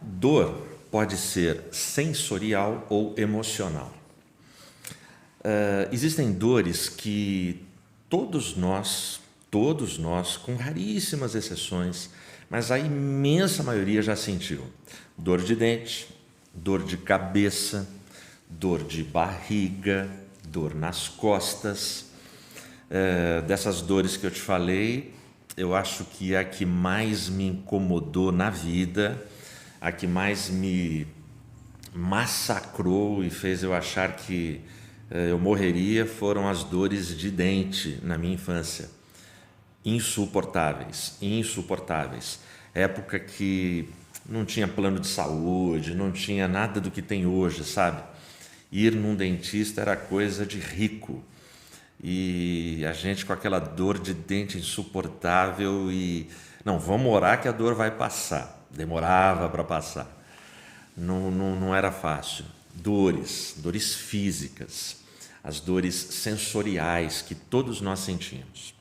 Dor pode ser sensorial ou emocional. Existem dores que todos nós, com raríssimas exceções, mas a imensa maioria já sentiu. Dor de dente, dor de cabeça, dor de barriga, dor nas costas. Dessas dores que eu te falei, eu acho que a que mais me incomodou na vida, a que mais me massacrou e fez eu achar que eu morreria, foram as dores de dente na minha infância. Insuportáveis, insuportáveis. Época que não tinha plano de saúde, não tinha nada do que tem hoje, sabe? Ir num dentista era coisa de rico. E a gente com aquela dor de dente insuportável e... Não, vamos orar que a dor vai passar. Demorava para passar. Não era fácil. Dores físicas, as dores sensoriais que todos nós sentimos.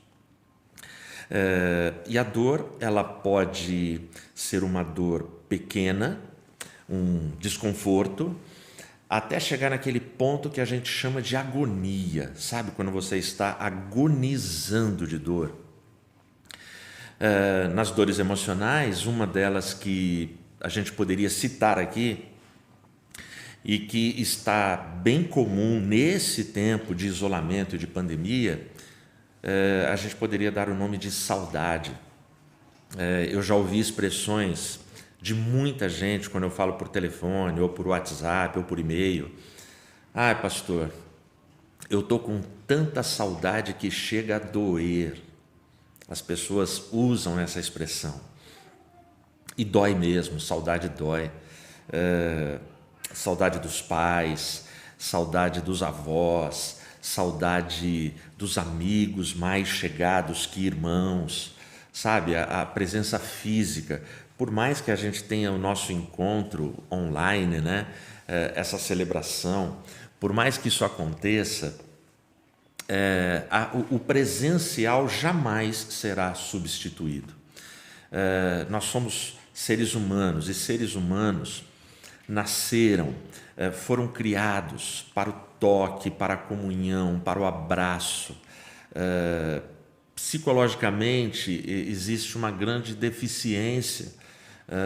E a dor, ela pode ser uma dor pequena, um desconforto, até chegar naquele ponto que a gente chama de agonia, sabe? Quando você está agonizando de dor. Nas dores emocionais, uma delas que a gente poderia citar aqui e que está bem comum nesse tempo de isolamento e de pandemia, a gente poderia dar o nome de saudade. Eu já ouvi expressões de muita gente quando eu falo por telefone, ou por WhatsApp, ou por e-mail. Ah, pastor, eu estou com tanta saudade que chega a doer. As pessoas usam essa expressão. E dói mesmo, saudade dói. Saudade dos pais, saudade dos avós, saudade dos amigos mais chegados que irmãos, sabe? A presença física. Por mais que a gente tenha o nosso encontro online, né? Essa celebração, por mais que isso aconteça, o presencial jamais será substituído. Nós somos seres humanos e seres humanos nasceram, foram criados para o toque, para a comunhão, para o abraço. Psicologicamente, existe uma grande deficiência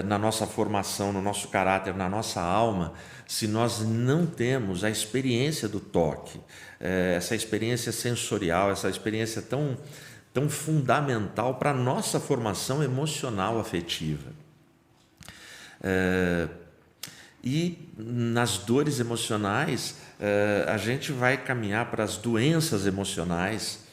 na nossa formação, no nosso caráter, na nossa alma, se nós não temos a experiência do toque, essa experiência sensorial, essa experiência tão fundamental para a nossa formação emocional afetiva. E nas dores emocionais, a gente vai caminhar para as doenças emocionais,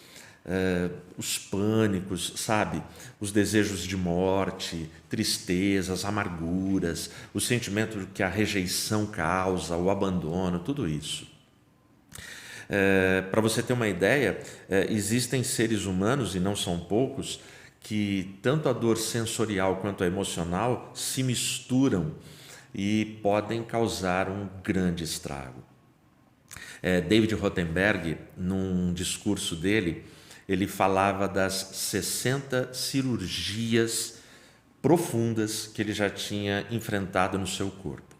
os pânicos, sabe? Os desejos de morte, tristezas, amarguras, o sentimento que a rejeição causa, o abandono, tudo isso. Para você ter uma ideia, existem seres humanos, e não são poucos, que tanto a dor sensorial quanto a emocional se misturam e podem causar um grande estrago. David Rothenberg, num discurso dele, ele falava das 60 cirurgias profundas que ele já tinha enfrentado no seu corpo.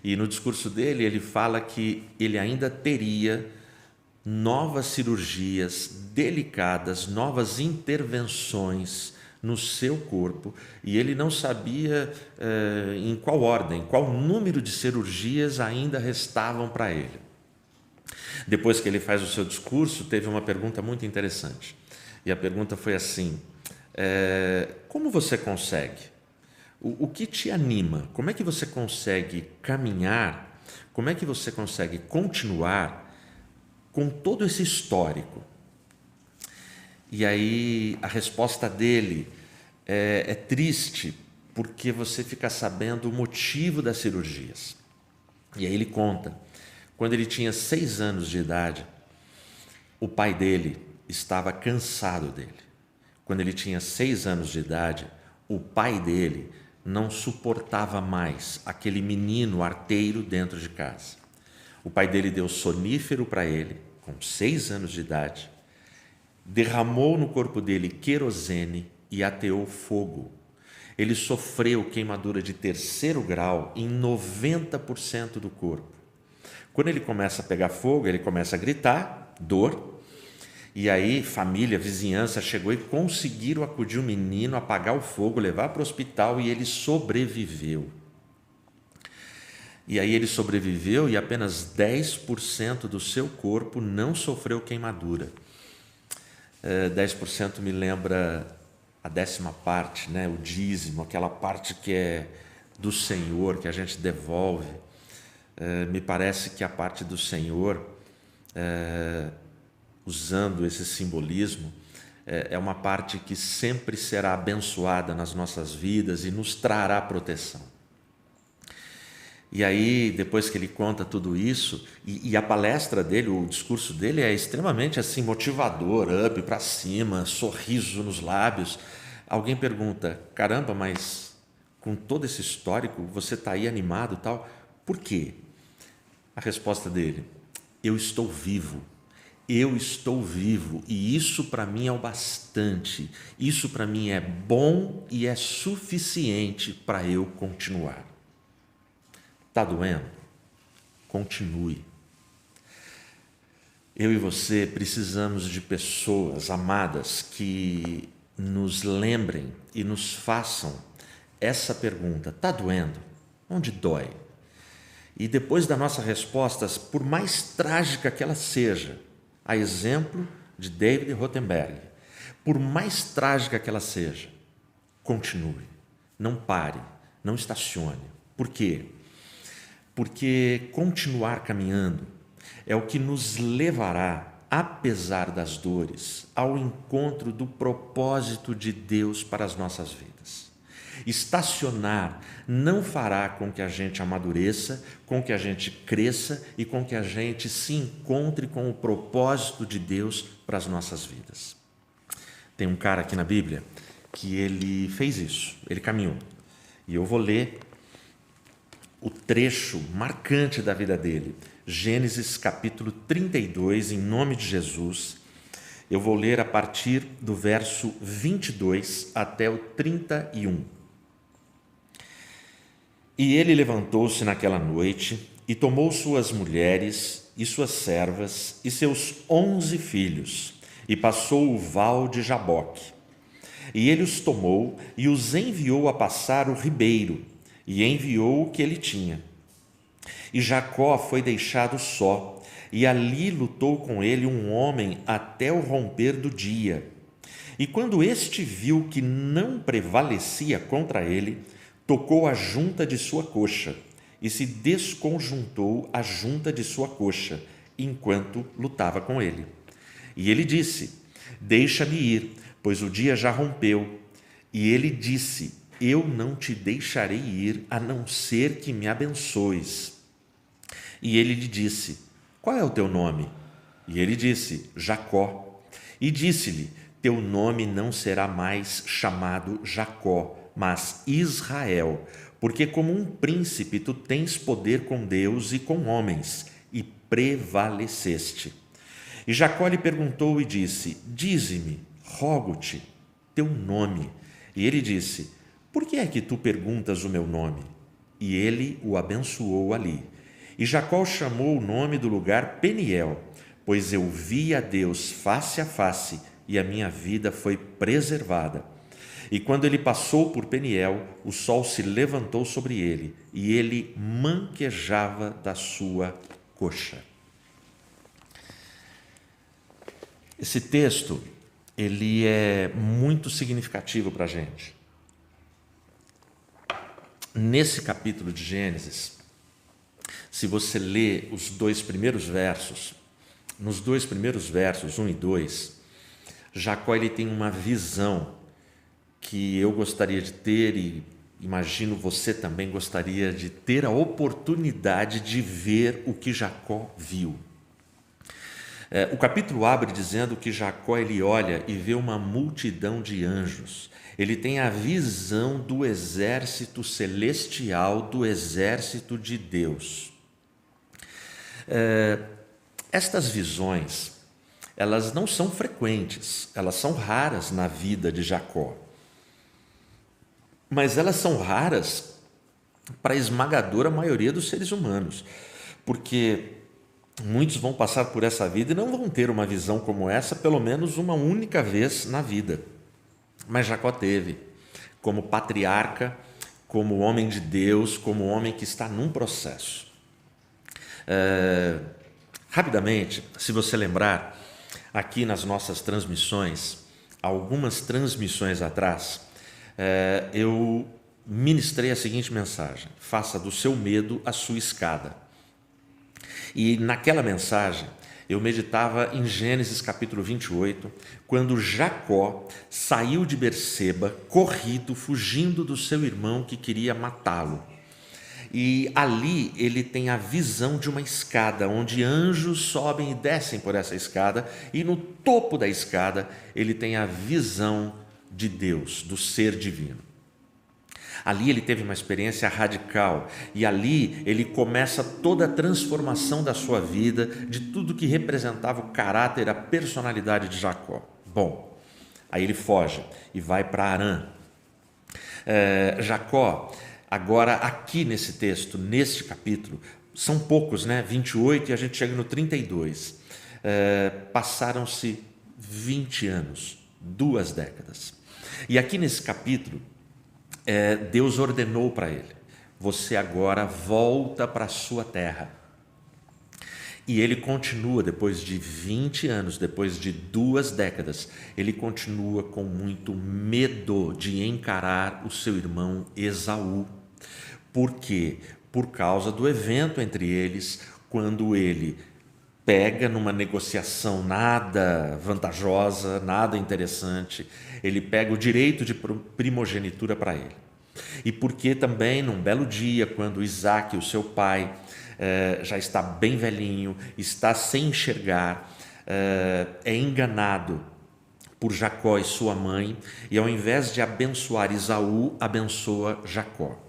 E no discurso dele, ele fala que ele ainda teria novas cirurgias delicadas, novas intervenções no seu corpo, e ele não sabia em qual ordem, qual número de cirurgias ainda restavam para ele. Depois que ele faz o seu discurso, teve uma pergunta muito interessante. E a pergunta foi assim: como você consegue? O que te anima? Como é que você consegue caminhar? Como é que você consegue continuar com todo esse histórico? E aí a resposta dele é triste, porque você fica sabendo o motivo das cirurgias. E aí ele conta: quando ele tinha 6 anos de idade, o pai dele estava cansado dele. Quando ele tinha 6 anos de idade, o pai dele não suportava mais aquele menino arteiro dentro de casa. O pai dele deu sonífero para ele, com 6 anos de idade, derramou no corpo dele querosene e ateou fogo. Ele sofreu queimadura de 3º grau em 90% do corpo. Quando ele começa a pegar fogo, ele começa a gritar, dor, e aí família, vizinhança chegou e conseguiram acudir o menino, apagar o fogo, levar para o hospital e ele sobreviveu. E aí ele sobreviveu e apenas 10% do seu corpo não sofreu queimadura. 10% me lembra a 10ª parte, né? O dízimo, aquela parte que é do Senhor, que a gente devolve. Me parece que a parte do Senhor, usando esse simbolismo, é uma parte que sempre será abençoada nas nossas vidas e nos trará proteção. E aí, depois que ele conta tudo isso, e a palestra dele, o discurso dele é extremamente assim, motivador, up para cima, sorriso nos lábios. Alguém pergunta, caramba, mas com todo esse histórico, você está aí animado e tal, por quê? A resposta dele, eu estou vivo, e isso para mim é o bastante, isso para mim é bom e é suficiente para eu continuar. Está doendo? Continue. Eu e você precisamos de pessoas amadas que nos lembrem e nos façam essa pergunta: está doendo? Onde dói? E depois da nossa resposta, por mais trágica que ela seja, a exemplo de David Rothenberg, por mais trágica que ela seja, continue, não pare, não estacione. Por quê? Porque continuar caminhando é o que nos levará, apesar das dores, ao encontro do propósito de Deus para as nossas vidas. Estacionar não fará com que a gente amadureça, com que a gente cresça e com que a gente se encontre com o propósito de Deus para as nossas vidas. Tem um cara aqui na Bíblia que ele fez isso, ele caminhou. E eu vou ler o trecho marcante da vida dele, Gênesis capítulo 32, em nome de Jesus. Eu vou ler a partir do verso 22 até o 31. E ele levantou-se naquela noite e tomou suas mulheres e suas servas e seus 11 filhos e passou o val de Jaboque. E ele os tomou e os enviou a passar o ribeiro, e enviou o que ele tinha. E Jacó foi deixado só, e ali lutou com ele um homem até o romper do dia. E quando este viu que não prevalecia contra ele, tocou a junta de sua coxa, e se desconjuntou a junta de sua coxa, enquanto lutava com ele. E ele disse: deixa-me ir, pois o dia já rompeu. E ele disse: eu não te deixarei ir, a não ser que me abençoes. E ele lhe disse: qual é o teu nome? E ele disse: Jacó. E disse-lhe: teu nome não será mais chamado Jacó, mas Israel, porque como um príncipe tu tens poder com Deus e com homens, e prevaleceste. E Jacó lhe perguntou e disse: dize-me, rogo-te, teu nome. E ele disse: por que é que tu perguntas o meu nome? E ele o abençoou ali. E Jacó chamou o nome do lugar Peniel, pois eu vi a Deus face a face, e a minha vida foi preservada. E quando ele passou por Peniel, o sol se levantou sobre ele, e ele manquejava da sua coxa. Esse texto, ele é muito significativo para a gente. Nesse capítulo de Gênesis, se você ler os 2 primeiros versos, nos 2 primeiros versos, 1 e 2, Jacó ele tem uma visão que eu gostaria de ter e imagino você também gostaria de ter a oportunidade de ver o que Jacó viu. O capítulo abre dizendo que Jacó ele olha e vê uma multidão de anjos. Ele tem a visão do exército celestial, do exército de Deus. Estas visões, elas não são frequentes, elas são raras na vida de Jacó. mas elas são raras para a esmagadora maioria dos seres humanos, porque muitos vão passar por essa vida e não vão ter uma visão como essa pelo menos uma única vez na vida. Mas Jacó teve, como patriarca, como homem de Deus, como homem que está num processo. Rapidamente, se você lembrar, aqui nas nossas transmissões, algumas transmissões atrás, eu ministrei a seguinte mensagem: faça do seu medo a sua escada. E naquela mensagem eu meditava em Gênesis capítulo 28, quando Jacó saiu de Berseba, corrido, fugindo do seu irmão que queria matá-lo. E ali ele tem a visão de uma escada, onde anjos sobem e descem por essa escada, e no topo da escada ele tem a visão de Deus, do ser divino. Ali ele teve uma experiência radical, e ali ele começa toda a transformação da sua vida, de tudo que representava o caráter, a personalidade de Jacó. Bom, aí ele foge e vai para Harã. Jacó, agora aqui nesse texto, neste capítulo, são poucos, 28, e a gente chega no 32. Passaram-se 20 anos, 2 décadas. E aqui nesse capítulo, Deus ordenou para ele: você agora volta para a sua terra. E ele continua, depois de 20 anos, depois de 2 décadas, ele continua com muito medo de encarar o seu irmão Esaú. Por quê? Por causa do evento entre eles, quando ele pega numa negociação nada vantajosa, nada interessante, ele pega o direito de primogenitura para ele. E porque também, num belo dia, quando Isaque, o seu pai, já está bem velhinho, está sem enxergar, é enganado por Jacó e sua mãe, e ao invés de abençoar Esaú, abençoa Jacó.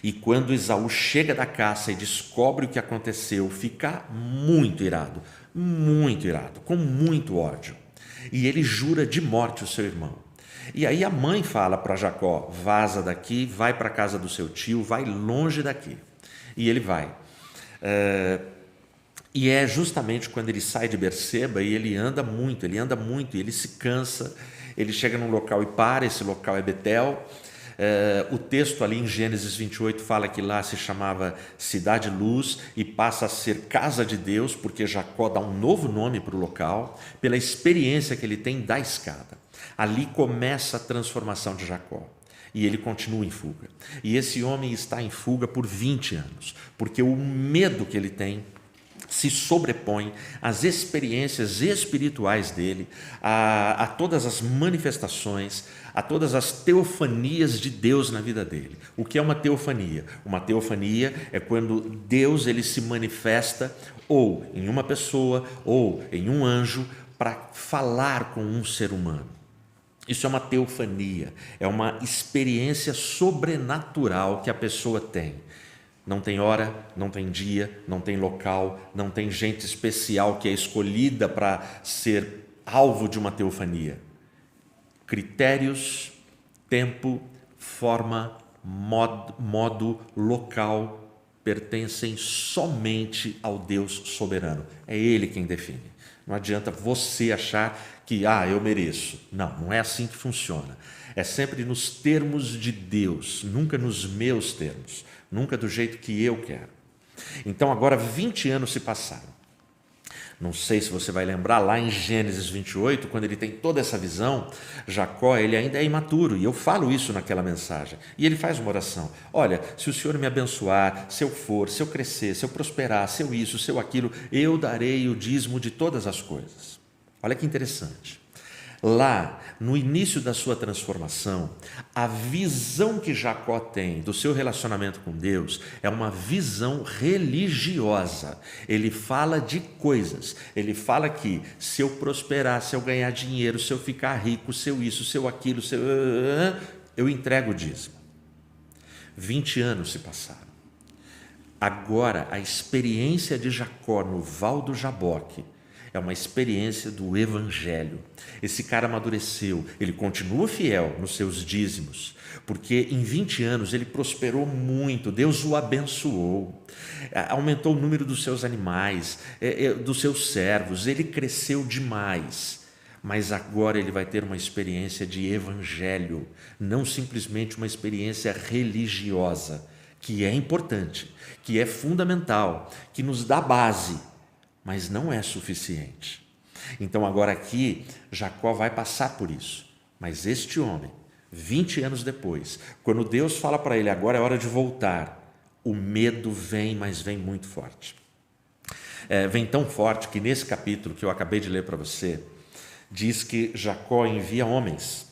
E quando Esaú chega da caça e descobre o que aconteceu, fica muito irado, com muito ódio. E ele jura de morte o seu irmão. E aí a mãe fala para Jacó: vaza daqui, vai para a casa do seu tio, vai longe daqui. E ele vai. E é justamente quando ele sai de Berseba, e ele anda muito, e ele se cansa, ele chega num local e para, esse local é Betel. O texto ali em Gênesis 28 fala que lá se chamava Cidade Luz e passa a ser Casa de Deus, porque Jacó dá um novo nome para o local, pela experiência que ele tem da escada. Ali começa a transformação de Jacó. E ele continua em fuga. E esse homem está em fuga por 20 anos, porque o medo que ele tem se sobrepõe às experiências espirituais dele, a todas as manifestações, a todas as teofanias de Deus na vida dele. O que é uma teofania? Uma teofania é quando Deus ele se manifesta ou em uma pessoa ou em um anjo para falar com um ser humano. Isso é uma teofania, é uma experiência sobrenatural que a pessoa tem. Não tem hora, não tem dia, não tem local, não tem gente especial que é escolhida para ser alvo de uma teofania. Critérios, tempo, forma, modo, local pertencem somente ao Deus soberano. É Ele quem define. Não adianta você achar que, eu mereço. Não, não é assim que funciona. É sempre nos termos de Deus, nunca nos meus termos, nunca do jeito que eu quero. Então agora 20 anos se passaram. Não sei se você vai lembrar, lá em Gênesis 28, quando ele tem toda essa visão, Jacó, ele ainda é imaturo, e eu falo isso naquela mensagem. E ele faz uma oração: olha, se o Senhor me abençoar, se eu for, se eu crescer, se eu prosperar, se eu isso, se eu aquilo, eu darei o dízimo de todas as coisas. Olha que interessante. Lá, no início da sua transformação, a visão que Jacó tem do seu relacionamento com Deus é uma visão religiosa. Ele fala de coisas, ele fala que se eu prosperar, se eu ganhar dinheiro, se eu ficar rico, se eu isso, se eu aquilo, eu entrego o dízimo. 20 anos se passaram. Agora, a experiência de Jacó no Val do Jaboque É uma experiência do evangelho. Esse cara amadureceu, ele continua fiel nos seus dízimos, porque em 20 anos ele prosperou muito, Deus o abençoou, aumentou o número dos seus animais, dos seus servos, ele cresceu demais. Mas agora ele vai ter uma experiência de evangelho, não simplesmente uma experiência religiosa, que é importante, que é fundamental, que nos dá base, mas não é suficiente. Então agora aqui, Jacó vai passar por isso. Mas este homem, 20 anos depois, quando Deus fala para ele, agora é hora de voltar, o medo vem, mas vem muito forte. Vem tão forte que nesse capítulo que eu acabei de ler para você, diz que Jacó envia homens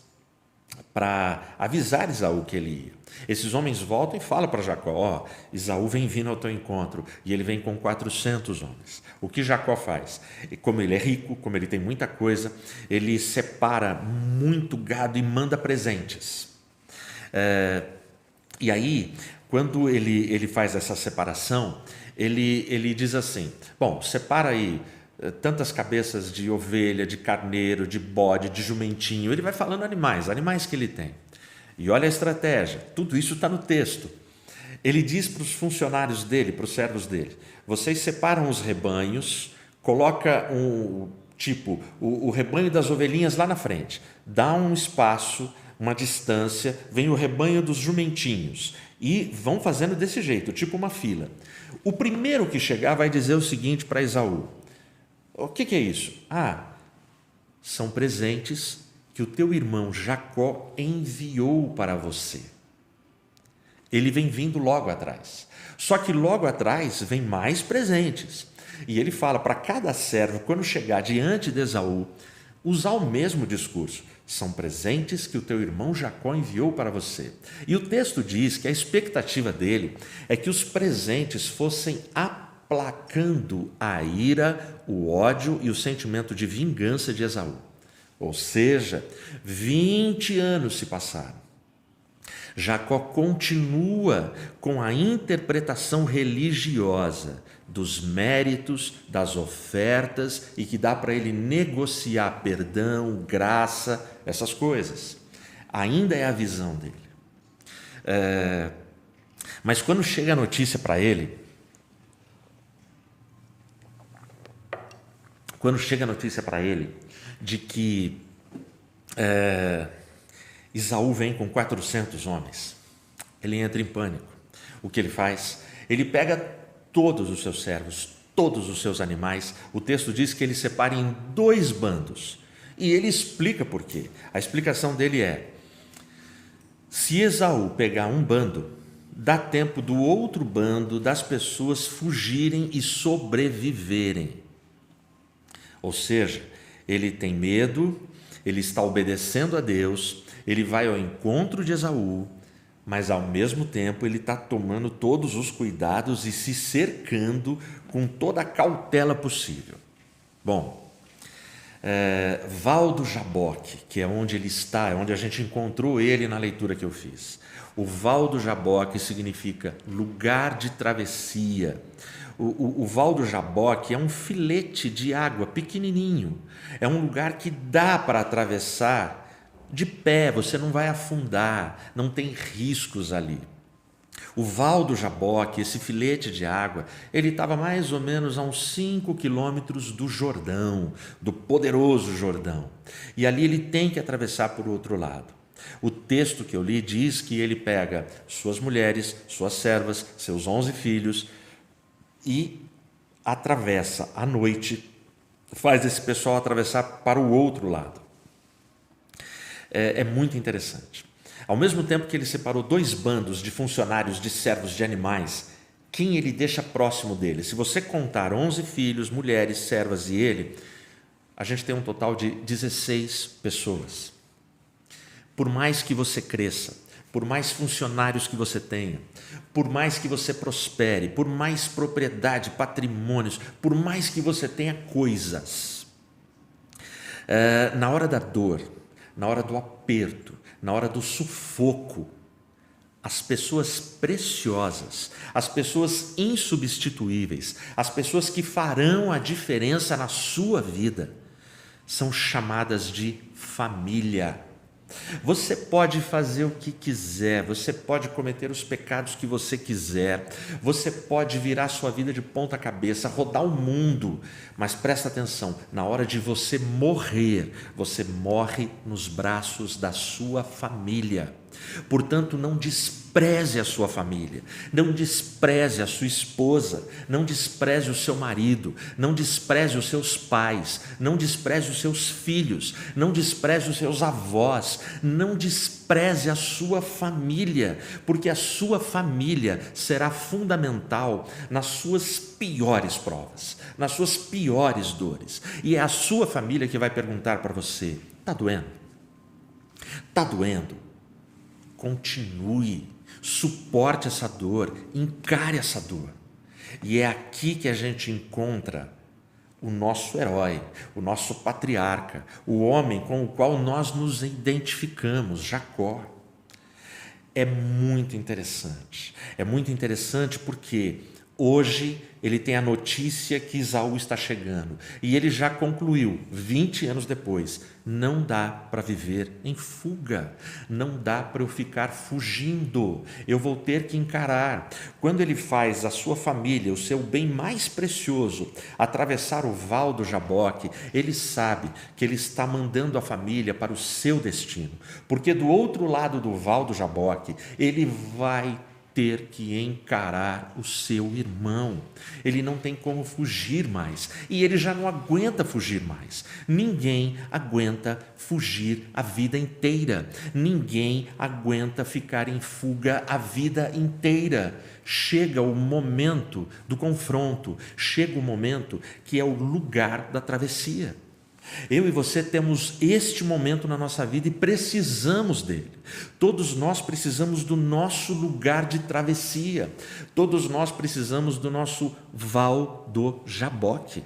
para avisar Esaú que ele ia. Esses homens voltam e falam para Jacó, Esaú vem vindo ao teu encontro, e ele vem com 400 homens. O que Jacó faz? Como ele é rico, como ele tem muita coisa, ele separa muito gado e manda presentes. E aí, quando ele faz essa separação, ele diz assim, bom, separa aí tantas cabeças de ovelha, de carneiro, de bode, de jumentinho. Ele vai falando animais que ele tem. E olha a estratégia, tudo isso está no texto. Ele diz para os funcionários dele, para os servos dele, vocês separam os rebanhos, coloca o rebanho das ovelhinhas lá na frente, dá um espaço, uma distância, vem o rebanho dos jumentinhos e vão fazendo desse jeito, tipo uma fila. O primeiro que chegar vai dizer o seguinte para Esaú, o que é isso? São presentes que o teu irmão Jacó enviou para você. Ele vem vindo logo atrás. Só que logo atrás vem mais presentes. E ele fala para cada servo, quando chegar diante de Esaú, usar o mesmo discurso. São presentes que o teu irmão Jacó enviou para você. E o texto diz que a expectativa dele é que os presentes fossem aplacando a ira, o ódio e o sentimento de vingança de Esaú. Ou seja, 20 anos se passaram. Jacó continua com a interpretação religiosa dos méritos, das ofertas e que dá para ele negociar perdão, graça, essas coisas. Ainda é a visão dele. Mas quando chega a notícia para ele, de que Esaú vem com 400 homens, ele entra em pânico. O que ele faz? Ele pega todos os seus servos, todos os seus animais. O texto diz que ele separa em 2 bandos. E ele explica por quê. A explicação dele é: se Esaú pegar um bando, dá tempo do outro bando das pessoas fugirem e sobreviverem. Ou seja, ele tem medo, ele está obedecendo a Deus, ele vai ao encontro de Esaú, mas ao mesmo tempo ele está tomando todos os cuidados e se cercando com toda a cautela possível. Bom, Val do Jaboque, que é onde ele está, é onde a gente encontrou ele na leitura que eu fiz. O Val do Jaboque significa lugar de travessia. O Val do Jaboque é um filete de água pequenininho, é um lugar que dá para atravessar de pé, você não vai afundar, não tem riscos ali. O Val do Jaboque, esse filete de água, ele estava mais ou menos a uns 5 quilômetros do Jordão, do poderoso Jordão, e ali ele tem que atravessar por outro lado. O texto que eu li diz que ele pega suas mulheres, suas servas, seus 11 filhos e atravessa à noite, faz esse pessoal atravessar para o outro lado. É muito interessante. Ao mesmo tempo que ele separou 2 bandos de funcionários, de servos, de animais, quem ele deixa próximo dele? Se você contar 11 filhos, mulheres, servas e ele, a gente tem um total de 16 pessoas. Por mais que você cresça, por mais funcionários que você tenha, por mais que você prospere, por mais propriedade, patrimônios, por mais que você tenha coisas, na hora da dor, na hora do aperto, na hora do sufoco, as pessoas preciosas, as pessoas insubstituíveis, as pessoas que farão a diferença na sua vida, são chamadas de família. Você pode fazer o que quiser, você pode cometer os pecados que você quiser, você pode virar sua vida de ponta cabeça, rodar o mundo, mas presta atenção, na hora de você morrer, você morre nos braços da sua família. Portanto, não despreze a sua família, não despreze a sua esposa, não despreze o seu marido, não despreze os seus pais, não despreze os seus filhos, não despreze os seus avós, não despreze a sua família, porque a sua família será fundamental nas suas piores provas, nas suas piores dores. E é a sua família que vai perguntar para você: está doendo? Está doendo? Continue, suporte essa dor, encare essa dor. E é aqui que a gente encontra o nosso herói, o nosso patriarca, o homem com o qual nós nos identificamos, Jacó. É muito interessante porque hoje ele tem a notícia que Esaú está chegando e ele já concluiu, 20 anos depois, não dá para viver em fuga, não dá para eu ficar fugindo, eu vou ter que encarar. Quando ele faz a sua família, o seu bem mais precioso, atravessar o val do Jaboque, ele sabe que ele está mandando a família para o seu destino, porque do outro lado do val do Jaboque, ele vai ter que encarar o seu irmão. Ele não tem como fugir mais e ele já não aguenta fugir mais. Ninguém aguenta fugir a vida inteira, ninguém aguenta ficar em fuga a vida inteira. Chega o momento do confronto, chega o momento que é o lugar da travessia. Eu e você temos este momento na nossa vida e precisamos dele. Todos nós precisamos do nosso lugar de travessia. Todos nós precisamos do nosso val do Jaboque.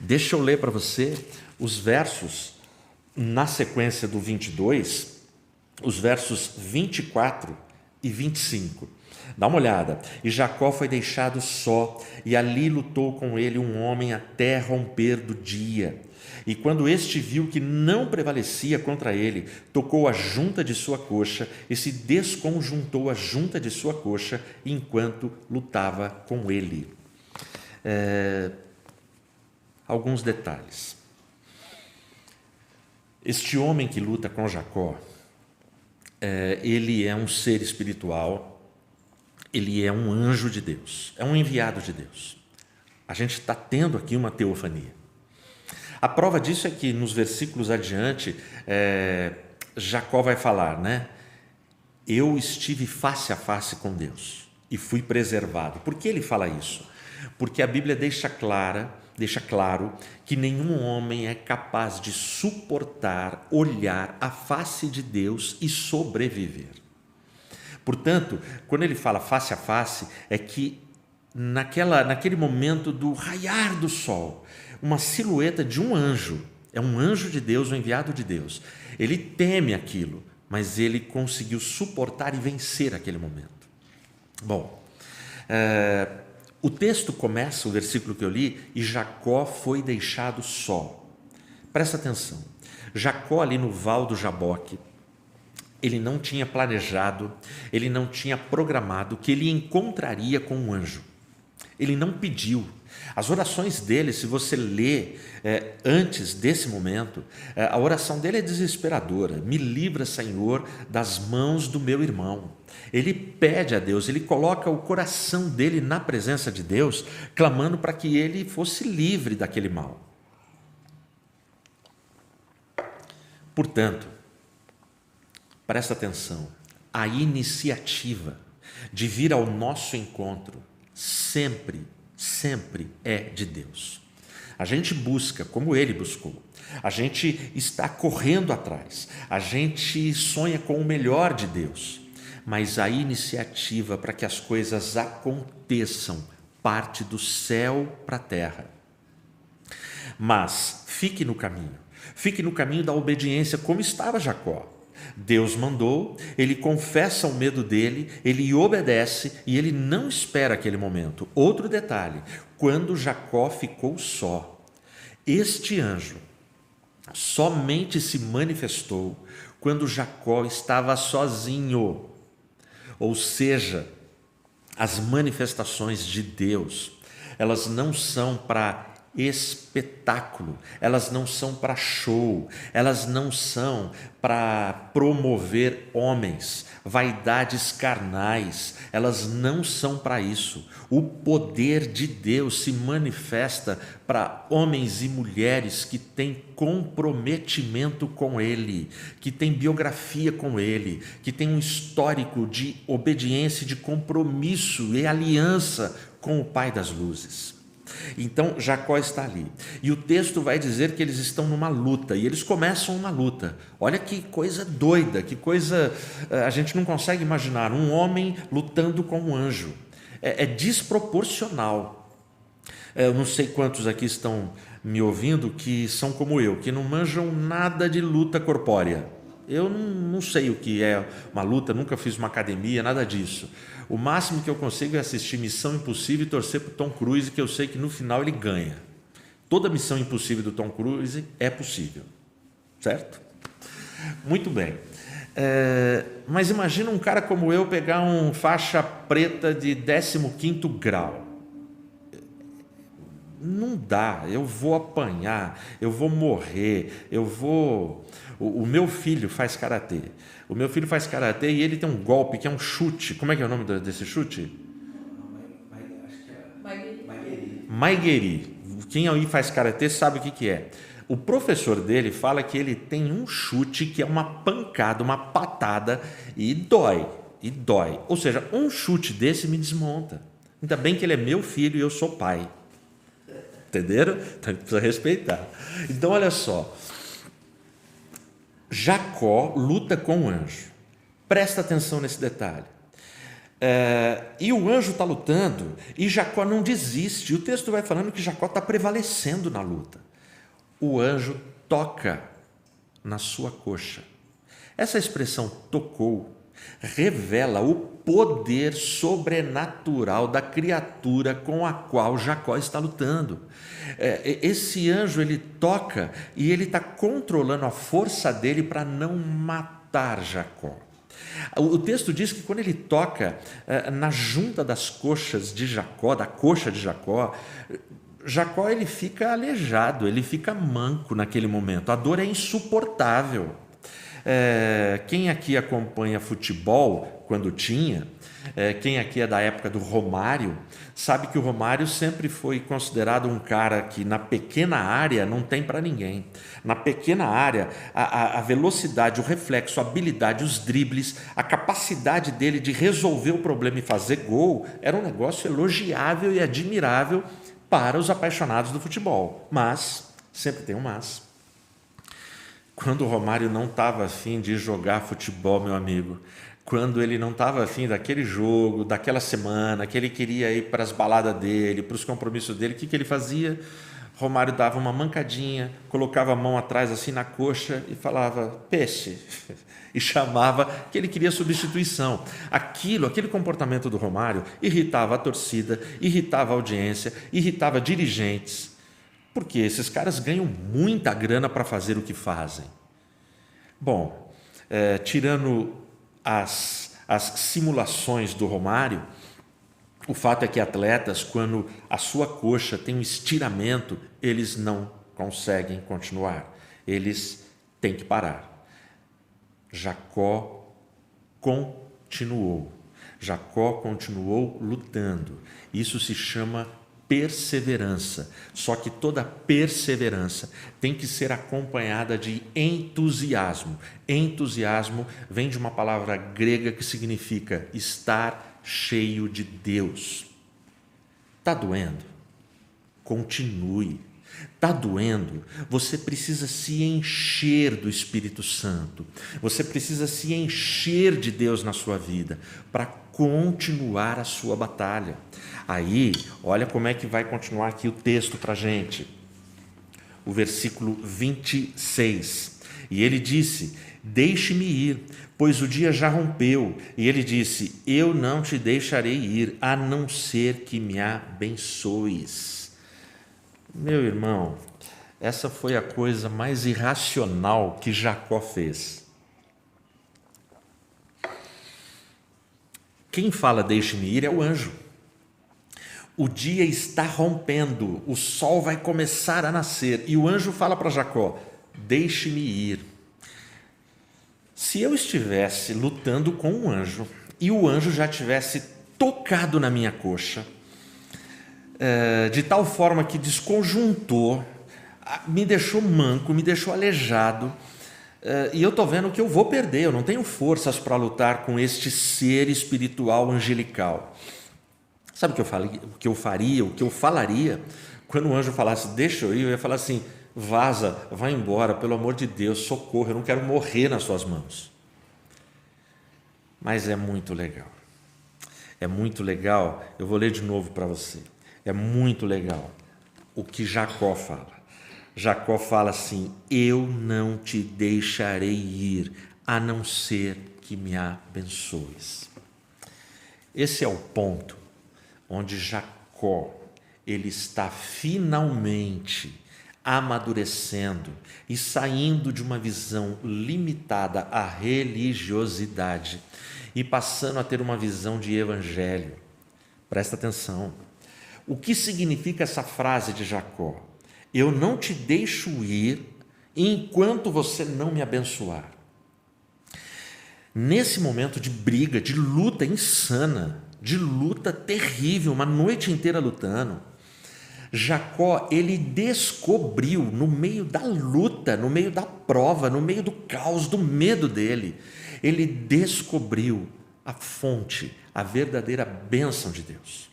Deixa eu ler para você os versos na sequência do 22, os versos 24 e 25. Dá uma olhada. E Jacó foi deixado só, e ali lutou com ele um homem até romper do dia. E quando este viu que não prevalecia contra ele, tocou a junta de sua coxa e se desconjuntou a junta de sua coxa enquanto lutava com ele. Alguns detalhes. Este homem que luta com Jacó, ele é um ser espiritual, ele é um anjo de Deus, é um enviado de Deus. A gente está tendo aqui uma teofania. A prova disso é que nos versículos adiante, Jacó vai falar, né? Eu estive face a face com Deus e fui preservado. Por que ele fala isso? Porque a Bíblia deixa claro que nenhum homem é capaz de suportar olhar a face de Deus e sobreviver. Portanto, quando ele fala face a face, é que naquele momento do raiar do sol, uma silhueta de um anjo, é um anjo de Deus, um enviado de Deus. Ele teme aquilo, mas ele conseguiu suportar e vencer aquele momento. Bom, o texto começa, o versículo que eu li, e Jacó foi deixado só. Presta atenção, Jacó ali no val do Jaboque, ele não tinha planejado, ele não tinha programado que ele encontraria com um anjo. Ele não pediu. As orações dele, se você lê antes desse momento, a oração dele é desesperadora. Me livra, Senhor, das mãos do meu irmão. Ele pede a Deus, ele coloca o coração dele na presença de Deus, clamando para que ele fosse livre daquele mal. Portanto, presta atenção, a iniciativa de vir ao nosso encontro sempre é de Deus. A gente busca como ele buscou, a gente está correndo atrás, a gente sonha com o melhor de Deus, mas a iniciativa para que as coisas aconteçam parte do céu para a terra. Mas fique no caminho da obediência como estava Jacó. Deus mandou, ele confessa o medo dele, ele obedece e ele não espera aquele momento. Outro detalhe, quando Jacó ficou só, este anjo somente se manifestou quando Jacó estava sozinho. Ou seja, as manifestações de Deus, elas não são para espetáculo, elas não são para show, elas não são para promover homens, vaidades carnais, elas não são para isso. O poder de Deus se manifesta para homens e mulheres que têm comprometimento com Ele, que têm biografia com Ele, que têm um histórico de obediência, de compromisso e aliança com o Pai das luzes. Então Jacó está ali, e o texto vai dizer que eles estão numa luta, e eles começam uma luta. Olha que coisa doida, que coisa a gente não consegue imaginar, um homem lutando com um anjo, é desproporcional. Eu não sei quantos aqui estão me ouvindo que são como eu, que não manjam nada de luta corpórea. Eu não sei o que é uma luta, nunca fiz uma academia, nada disso. O máximo que eu consigo é assistir Missão Impossível e torcer para o Tom Cruise, que eu sei que no final ele ganha. Toda Missão Impossível do Tom Cruise é possível, certo? Muito bem. Mas imagina um cara como eu pegar um faixa preta de 15º grau. Não dá, eu vou apanhar, eu vou morrer, O meu filho faz karatê. O meu filho faz karatê e ele tem um golpe que é um chute. Como é que é o nome desse chute? Maigeri. Quem aí faz karatê sabe o que é. O professor dele fala que ele tem um chute que é uma pancada, uma patada e dói. Ou seja, um chute desse me desmonta. Ainda bem que ele é meu filho e eu sou pai. Entenderam? Então precisa respeitar. Então olha só, Jacó luta com o anjo. Presta atenção nesse detalhe. E o anjo está lutando e Jacó não desiste. O texto vai falando que Jacó está prevalecendo na luta. O anjo toca na sua coxa. Essa expressão tocou revela o poder sobrenatural da criatura com a qual Jacó está lutando. Esse anjo, ele toca e ele está controlando a força dele para não matar Jacó. O texto diz que quando ele toca na junta das coxas de Jacó, da coxa de Jacó, Jacó ele fica aleijado, ele fica manco naquele momento. A dor é insuportável. Quem aqui acompanha futebol, quando tinha, quem aqui é da época do Romário, sabe que o Romário sempre foi considerado um cara que na pequena área não tem para ninguém. Na pequena área, a velocidade, o reflexo, a habilidade, os dribles, a capacidade dele de resolver o problema e fazer gol, era um negócio elogiável e admirável para os apaixonados do futebol. Mas, sempre tem um mas. Quando o Romário não estava afim de jogar futebol, meu amigo, quando ele não estava afim daquele jogo, daquela semana, que ele queria ir para as baladas dele, para os compromissos dele, o que ele fazia? Romário dava uma mancadinha, colocava a mão atrás assim na coxa e falava, peixe, e chamava que ele queria substituição. Aquele comportamento do Romário irritava a torcida, irritava a audiência, irritava dirigentes, porque esses caras ganham muita grana para fazer o que fazem. Bom, tirando as simulações do Romário, o fato é que atletas, quando a sua coxa tem um estiramento, eles não conseguem continuar, eles têm que parar. Jacó continuou lutando. Isso se chama perseverança. Só que toda perseverança tem que ser acompanhada de entusiasmo. Entusiasmo vem de uma palavra grega que significa estar cheio de Deus. Está doendo? Continue. Está doendo? Você precisa se encher do Espírito Santo. Você precisa se encher de Deus na sua vida para continuar a sua batalha. Aí, olha como é que vai continuar aqui o texto para a gente. O versículo 26. E ele disse: deixe-me ir, pois o dia já rompeu. E ele disse: eu não te deixarei ir, a não ser que me abençoes. Meu irmão, essa foi a coisa mais irracional que Jacó fez. Quem fala deixe-me ir é o anjo. O dia está rompendo, o sol vai começar a nascer, e o anjo fala para Jacó: deixe-me ir. Se eu estivesse lutando com um anjo e o anjo já tivesse tocado na minha coxa, de tal forma que desconjuntou, me deixou manco, me deixou aleijado, e eu estou vendo que eu vou perder, eu não tenho forças para lutar com este ser espiritual angelical. Sabe o que eu faria, o que eu falaria? Quando o anjo falasse, deixa eu ir, eu ia falar assim: vaza, vai embora, pelo amor de Deus, socorro, eu não quero morrer nas suas mãos. Mas é muito legal, eu vou ler de novo para você, é muito legal o que Jacó fala. Jacó fala assim: eu não te deixarei ir, a não ser que me abençoes. Esse é o ponto onde Jacó, ele está finalmente amadurecendo e saindo de uma visão limitada à religiosidade e passando a ter uma visão de evangelho. Presta atenção. O que significa essa frase de Jacó? Eu não te deixo ir enquanto você não me abençoar. Nesse momento de briga, de luta insana, de luta terrível, uma noite inteira lutando, Jacó, ele descobriu no meio da luta, no meio da prova, no meio do caos, do medo dele, ele descobriu a fonte, a verdadeira bênção de Deus.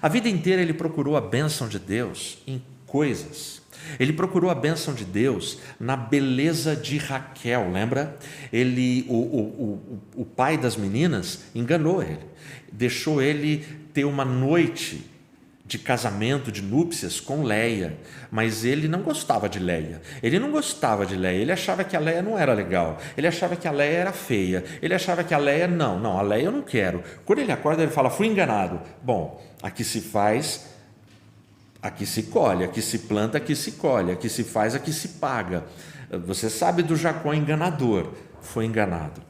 A vida inteira ele procurou a bênção de Deus em coisas. Ele procurou a bênção de Deus na beleza de Raquel, lembra? O pai das meninas enganou ele, deixou ele ter uma noite de casamento, de núpcias com Leia, mas ele não gostava de Leia, ele achava que a Leia não era legal, ele achava que a Leia era feia, ele achava que a Leia, não, a Leia eu não quero. Quando ele acorda, ele fala, fui enganado. Bom, aqui se faz, aqui se colhe, aqui se planta, aqui se colhe, aqui se faz, aqui se paga. Você sabe do Jacó enganador, foi enganado.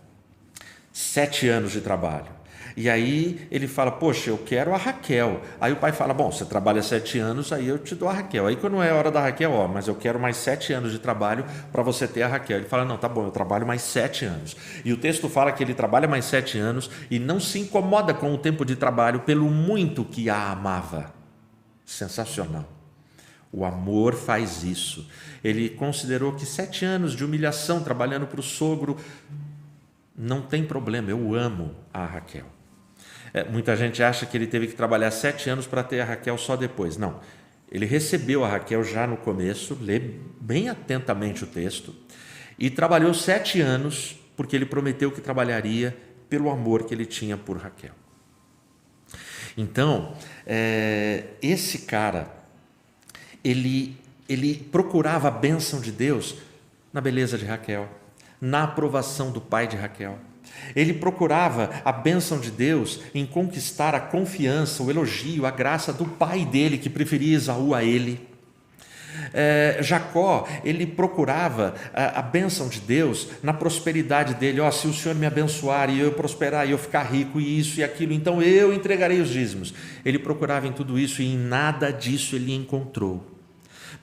7 anos de trabalho. E aí ele fala, poxa, eu quero a Raquel. Aí o pai fala, bom, você trabalha 7 anos, aí eu te dou a Raquel. Aí quando é a hora da Raquel, mas eu quero mais 7 anos de trabalho para você ter a Raquel. Ele fala, não, tá bom, eu trabalho mais 7 anos. E o texto fala que ele trabalha mais 7 anos e não se incomoda com o tempo de trabalho pelo muito que a amava. Sensacional. O amor faz isso. Ele considerou que 7 anos de humilhação trabalhando para o sogro, não tem problema, eu amo a Raquel. Muita gente acha que ele teve que trabalhar 7 anos para ter a Raquel só depois. Não, ele recebeu a Raquel já no começo, lê bem atentamente o texto, e trabalhou 7 anos porque ele prometeu que trabalharia pelo amor que ele tinha por Raquel. Então, esse cara, ele procurava a bênção de Deus na beleza de Raquel, na aprovação do pai de Raquel. Ele procurava a bênção de Deus em conquistar a confiança, o elogio, a graça do pai dele, que preferia Esaú a ele. Jacó, ele procurava a bênção de Deus na prosperidade dele. Se o Senhor me abençoar e eu prosperar e eu ficar rico e isso e aquilo, então eu entregarei os dízimos. Ele procurava em tudo isso e em nada disso ele encontrou.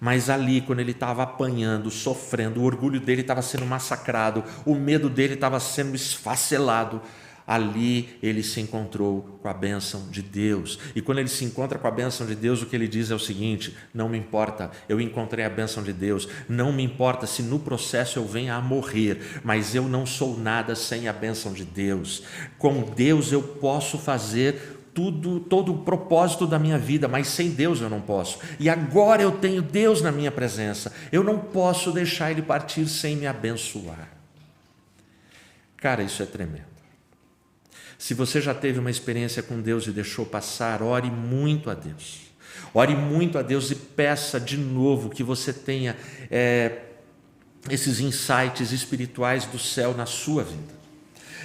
Mas ali, quando ele estava apanhando, sofrendo, o orgulho dele estava sendo massacrado, o medo dele estava sendo esfacelado, ali ele se encontrou com a bênção de Deus. E quando ele se encontra com a bênção de Deus, o que ele diz é o seguinte: não me importa, eu encontrei a bênção de Deus, não me importa se no processo eu venha a morrer, mas eu não sou nada sem a bênção de Deus. Com Deus eu posso fazer todo o propósito da minha vida, mas sem Deus eu não posso. E agora eu tenho Deus na minha presença, eu não posso deixar Ele partir sem me abençoar. Cara, isso é tremendo. Se você já teve uma experiência com Deus e deixou passar, ore muito a Deus. Ore muito a Deus e peça de novo que você tenha esses insights espirituais do céu na sua vida.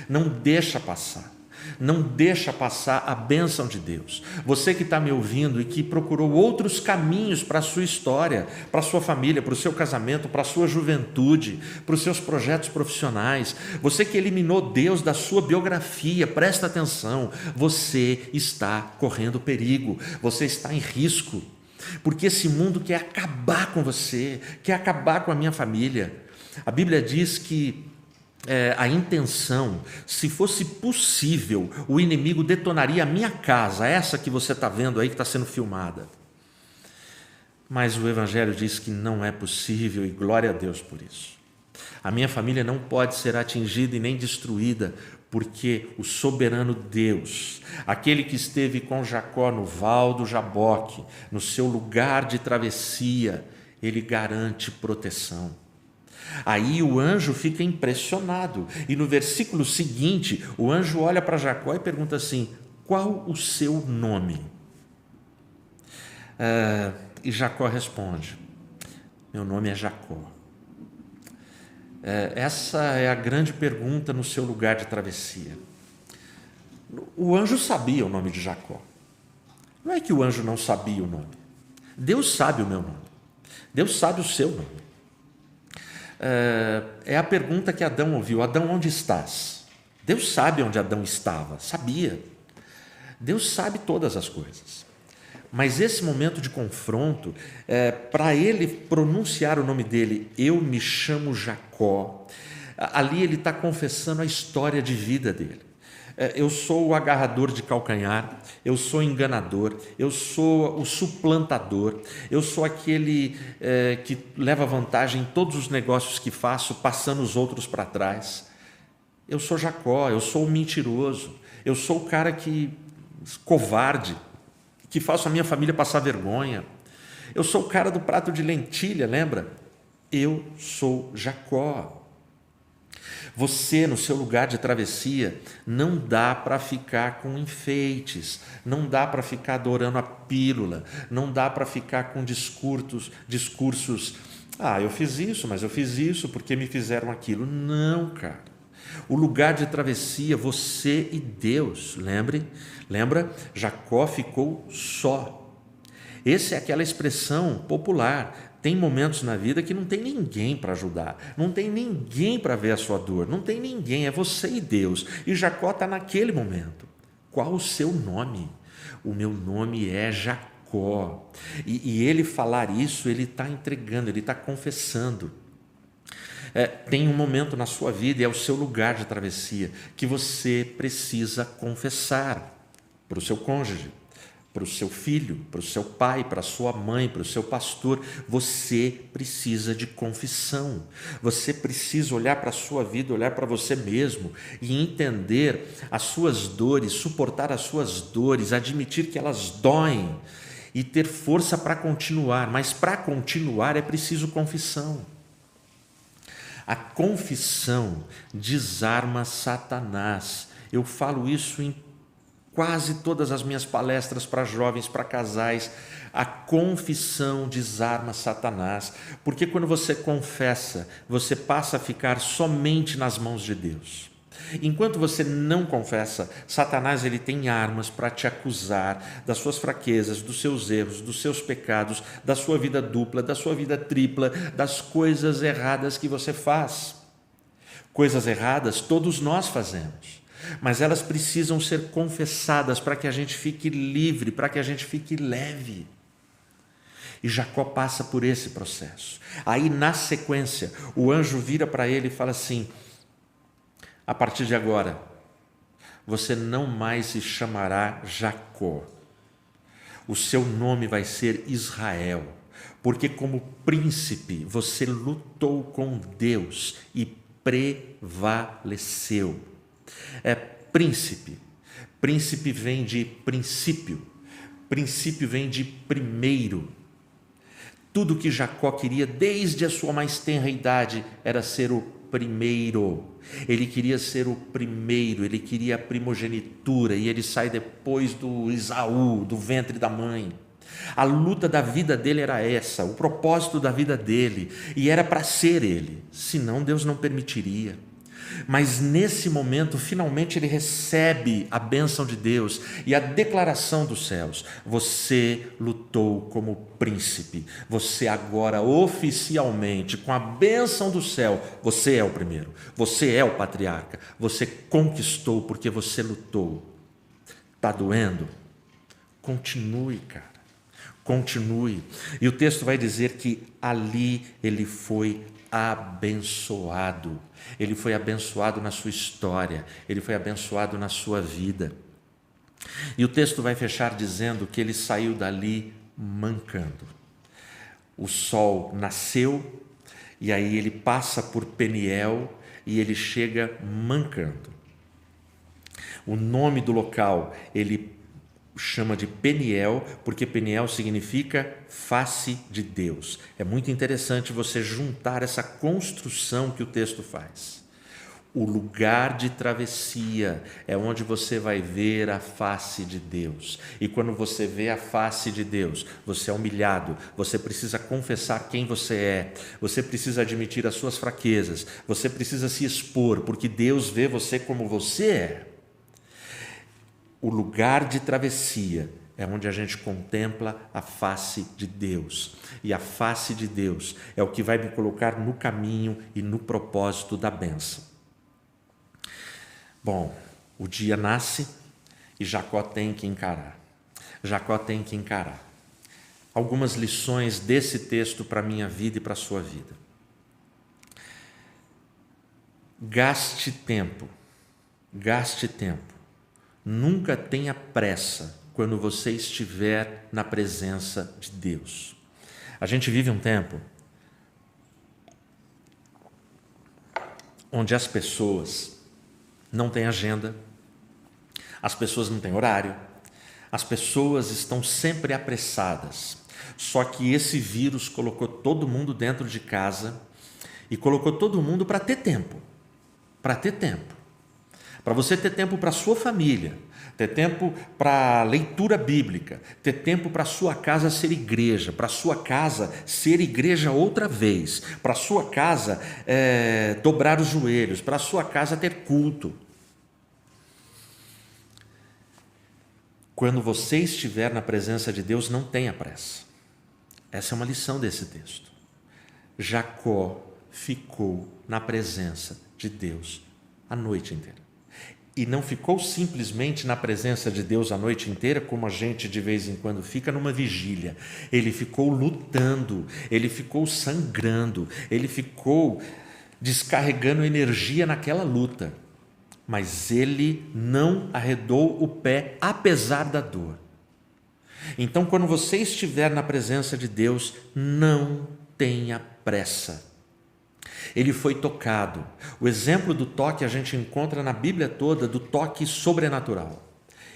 Não deixa passar. Não deixa passar a bênção de Deus. Você que está me ouvindo e que procurou outros caminhos para a sua história, para a sua família, para o seu casamento, para a sua juventude, para os seus projetos profissionais, você que eliminou Deus da sua biografia, presta atenção, você está correndo perigo, você está em risco, porque esse mundo quer acabar com você, quer acabar com a minha família. A Bíblia diz que a intenção, se fosse possível, o inimigo detonaria a minha casa, essa que você está vendo aí, que está sendo filmada. Mas o Evangelho diz que não é possível, e glória a Deus por isso. A minha família não pode ser atingida e nem destruída, porque o soberano Deus, aquele que esteve com Jacó no val do Jaboque, no seu lugar de travessia, ele garante proteção. Aí o anjo fica impressionado, e no versículo seguinte, o anjo olha para Jacó e pergunta assim: qual o seu nome? E Jacó responde: meu nome é Jacó. Essa é a grande pergunta no seu lugar de travessia. O anjo sabia o nome de Jacó. Não é que o anjo não sabia o nome. Deus sabe o meu nome. Deus sabe o seu nome. É a pergunta que Adão ouviu: Adão, onde estás? Deus sabe onde Adão estava, sabia. Deus sabe todas as coisas. Mas esse momento de confronto, para ele pronunciar o nome dele, eu me chamo Jacó, ali ele está confessando a história de vida dele. Eu sou o agarrador de calcanhar, eu sou o enganador, eu sou o suplantador, eu sou aquele que leva vantagem em todos os negócios que faço, passando os outros para trás. Eu sou Jacó, eu sou o mentiroso, eu sou o cara covarde, que faço a minha família passar vergonha. Eu sou o cara do prato de lentilha, lembra? Eu sou Jacó. Você, no seu lugar de travessia, não dá para ficar com enfeites, não dá para ficar adorando a pílula, não dá para ficar com discursos, eu fiz isso, mas eu fiz isso porque me fizeram aquilo. Não, cara. O lugar de travessia, você e Deus, lembra? Jacó ficou só. Essa é aquela expressão popular. Tem momentos na vida que não tem ninguém para ajudar, não tem ninguém para ver a sua dor, não tem ninguém, é você e Deus. E Jacó está naquele momento. Qual o seu nome? O meu nome é Jacó. E ele falar isso, ele está entregando, ele está confessando. Tem um momento na sua vida, e é o seu lugar de travessia, que você precisa confessar para o seu cônjuge, para o seu filho, para o seu pai, para a sua mãe, para o seu pastor. Você precisa de confissão. Você precisa olhar para a sua vida, olhar para você mesmo e entender as suas dores, suportar as suas dores, admitir que elas doem e ter força para continuar. Mas para continuar é preciso confissão. A confissão desarma Satanás. Eu falo isso em quase todas as minhas palestras para jovens, para casais. A confissão desarma Satanás, porque quando você confessa, você passa a ficar somente nas mãos de Deus. Enquanto você não confessa, Satanás ele tem armas para te acusar das suas fraquezas, dos seus erros, dos seus pecados, da sua vida dupla, da sua vida tripla, das coisas erradas que você faz. Coisas erradas todos nós fazemos, mas elas precisam ser confessadas para que a gente fique livre, para que a gente fique leve. E Jacó passa por esse processo. Aí, na sequência, o anjo vira para ele e fala assim: a partir de agora, você não mais se chamará Jacó. O seu nome vai ser Israel, porque como príncipe você lutou com Deus e prevaleceu. Príncipe. Príncipe vem de princípio. Princípio vem de primeiro. Tudo que Jacó queria desde a sua mais tenra idade era ser o primeiro. Ele queria ser o primeiro, ele queria a primogenitura, e ele sai depois do Esaú, do ventre da mãe. A luta da vida dele era essa, o propósito da vida dele, e era para ser ele, senão Deus não permitiria. Mas nesse momento, finalmente ele recebe a bênção de Deus e a declaração dos céus: você lutou como príncipe, você agora oficialmente, com a bênção do céu, você é o primeiro, você é o patriarca, você conquistou porque você lutou. Está doendo? Continue, cara. Continue. E o texto vai dizer que ali ele foi abençoado. Ele foi abençoado na sua história, ele foi abençoado na sua vida. E o texto vai fechar dizendo que ele saiu dali mancando. O sol nasceu e aí ele passa por Peniel e ele chega mancando. O nome do local ele chama de Peniel, porque Peniel significa face de Deus. É muito interessante você juntar essa construção que o texto faz. O lugar de travessia é onde você vai ver a face de Deus. E quando você vê a face de Deus, você é humilhado, você precisa confessar quem você é, você precisa admitir as suas fraquezas, você precisa se expor, porque Deus vê você como você é. O lugar de travessia é onde a gente contempla a face de Deus. E a face de Deus é o que vai me colocar no caminho e no propósito da bênção. Bom, o dia nasce e Jacó tem que encarar. Jacó tem que encarar. Algumas lições desse texto para a minha vida e para a sua vida. Gaste tempo. Gaste tempo. Nunca tenha pressa quando você estiver na presença de Deus. A gente vive um tempo onde as pessoas não têm agenda, as pessoas não têm horário, as pessoas estão sempre apressadas. Só que esse vírus colocou todo mundo dentro de casa e colocou todo mundo para ter tempo, para ter tempo. Para você ter tempo para a sua família, ter tempo para a leitura bíblica, ter tempo para a sua casa ser igreja, para a sua casa ser igreja outra vez, para a sua casa dobrar os joelhos, para a sua casa ter culto. Quando você estiver na presença de Deus, não tenha pressa. Essa é uma lição desse texto. Jacó ficou na presença de Deus a noite inteira. E não ficou simplesmente na presença de Deus a noite inteira, como a gente de vez em quando fica numa vigília. Ele ficou lutando, ele ficou sangrando, ele ficou descarregando energia naquela luta. Mas ele não arredou o pé, apesar da dor. Então, quando você estiver na presença de Deus, não tenha pressa. Ele foi tocado. O exemplo do toque a gente encontra na Bíblia toda, do toque sobrenatural.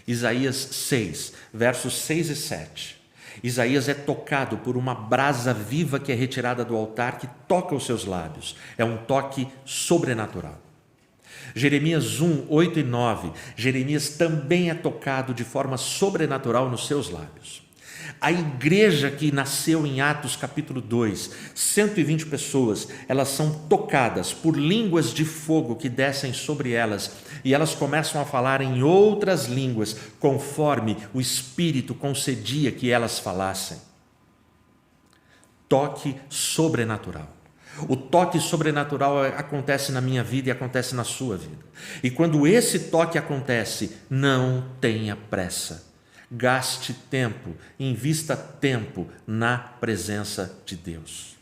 Isaías 6, versos 6 e 7. Isaías é tocado por uma brasa viva que é retirada do altar, que toca os seus lábios. É um toque sobrenatural. Jeremias 1, 8 e 9. Jeremias também é tocado de forma sobrenatural nos seus lábios. A igreja que nasceu em Atos capítulo 2, 120 pessoas, elas são tocadas por línguas de fogo que descem sobre elas e elas começam a falar em outras línguas conforme o Espírito concedia que elas falassem. Toque sobrenatural. O toque sobrenatural acontece na minha vida e acontece na sua vida. E quando esse toque acontece, não tenha pressa. Gaste tempo, invista tempo na presença de Deus.